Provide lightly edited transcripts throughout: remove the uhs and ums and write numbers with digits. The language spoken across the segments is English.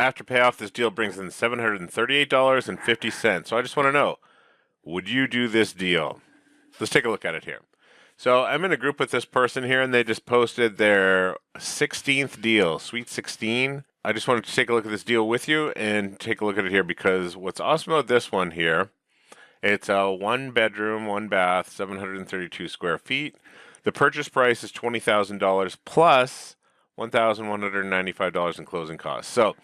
after payoff, this deal brings in $738.50. So I just want to know, would you do this deal? Let's take a look at it here. So I'm in a group with this person here, and they just posted their 16th deal, Sweet 16. I just wanted to take a look at this deal with you and take a look at it here, because what's awesome about this one here, it's a 1-bedroom, 1-bath, 732 square feet. The purchase price is $20,000 plus $1,195 in closing costs. So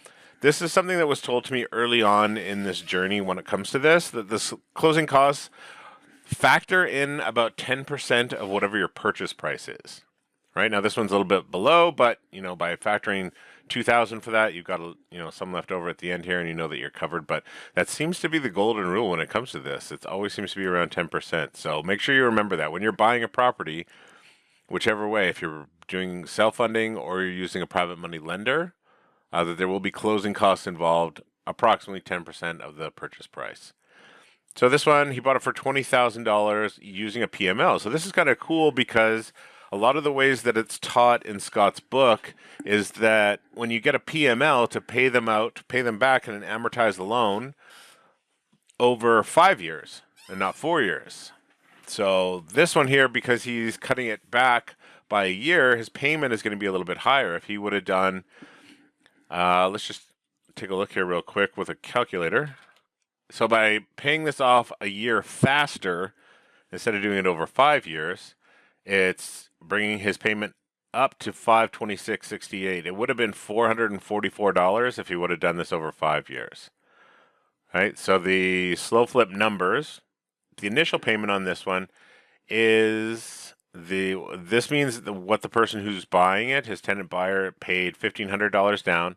this is something that was told to me early on in this journey when it comes to this, that this closing costs factor in about 10% of whatever your purchase price is. Right now, this one's a little bit below, but by factoring $2,000 for that, you've got some left over at the end here, and you know that you're covered. But that seems to be the golden rule when it comes to this. It always seems to be around 10%. So make sure you remember that when you're buying a property, whichever way, if you're doing self-funding or you're using a private money lender, that there will be closing costs involved, approximately 10% of the purchase price. So this one, he bought it for $20,000 using a PML. So this is kind of cool, because a lot of the ways that it's taught in Scott's book is that when you get a PML, to pay them back and amortize the loan over 5 years and not 4 years. So this one here, because he's cutting it back by a year, his payment is going to be a little bit higher. If he would have done, let's just take a look here real quick with a calculator. So by paying this off a year faster, instead of doing it over 5 years, it's bringing his payment up to $526.68. It would have been $444 if he would have done this over 5 years. Right? So the slow flip numbers, the initial payment on this one is this means what the person who's buying it, his tenant buyer, paid $1,500 down,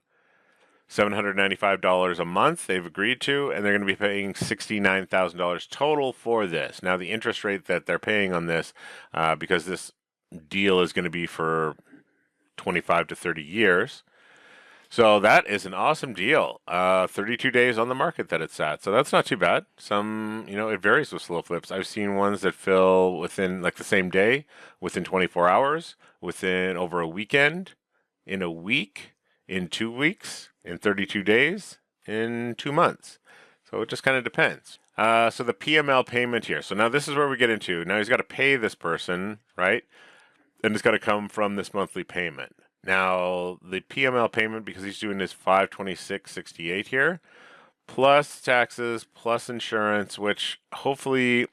$795 a month they've agreed to, and they're going to be paying $69,000 total for this. Now, the interest rate that they're paying on this, because this deal is going to be for 25 to 30 years, so that is an awesome deal. 32 days on the market that it's at, so that's not too bad. Some, it varies with slow flips. I've seen ones that fill within the same day, within 24 hours, within over a weekend, in a week, in 2 weeks, in 32 days, in 2 months. So it just kind of depends. So the PML payment here. So now this is where we get into. Now he's got to pay this person, right? And it's got to come from this monthly payment. Now the PML payment, because he's doing this $526.68 here, plus taxes, plus insurance, which hopefully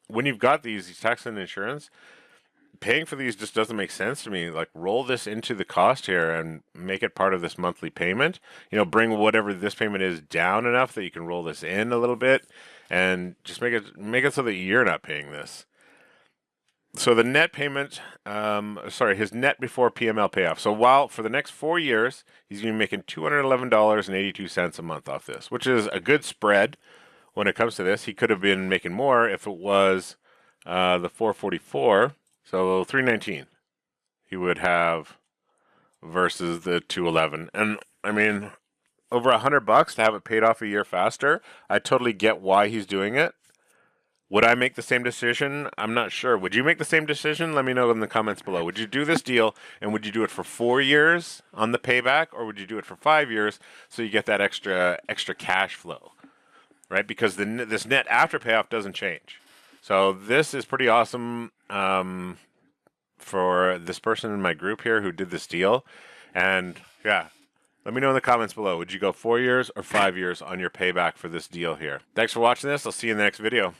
when you've got these taxes and insurance, paying for these just doesn't make sense to me. Roll this into the cost here and make it part of this monthly payment. Bring whatever this payment is down enough that you can roll this in a little bit, and just make it so that you're not paying this. So the net payment, his net before PML payoff. So while for the next 4 years, he's going to be making $211.82 a month off this, which is a good spread when it comes to this. He could have been making more if it was the $444. So $319 he would have versus the $211. And I mean, over $100 to have it paid off a year faster. I totally get why he's doing it. Would I make the same decision? I'm not sure. Would you make the same decision? Let me know in the comments below. Would you do this deal, and would you do it for 4 years on the payback, or would you do it for 5 years so you get that extra cash flow, right? Because this net after payoff doesn't change. So this is pretty awesome for this person in my group here who did this deal. And yeah, let me know in the comments below. Would you go 4 years or 5 years on your payback for this deal here? Thanks for watching this. I'll see you in the next video.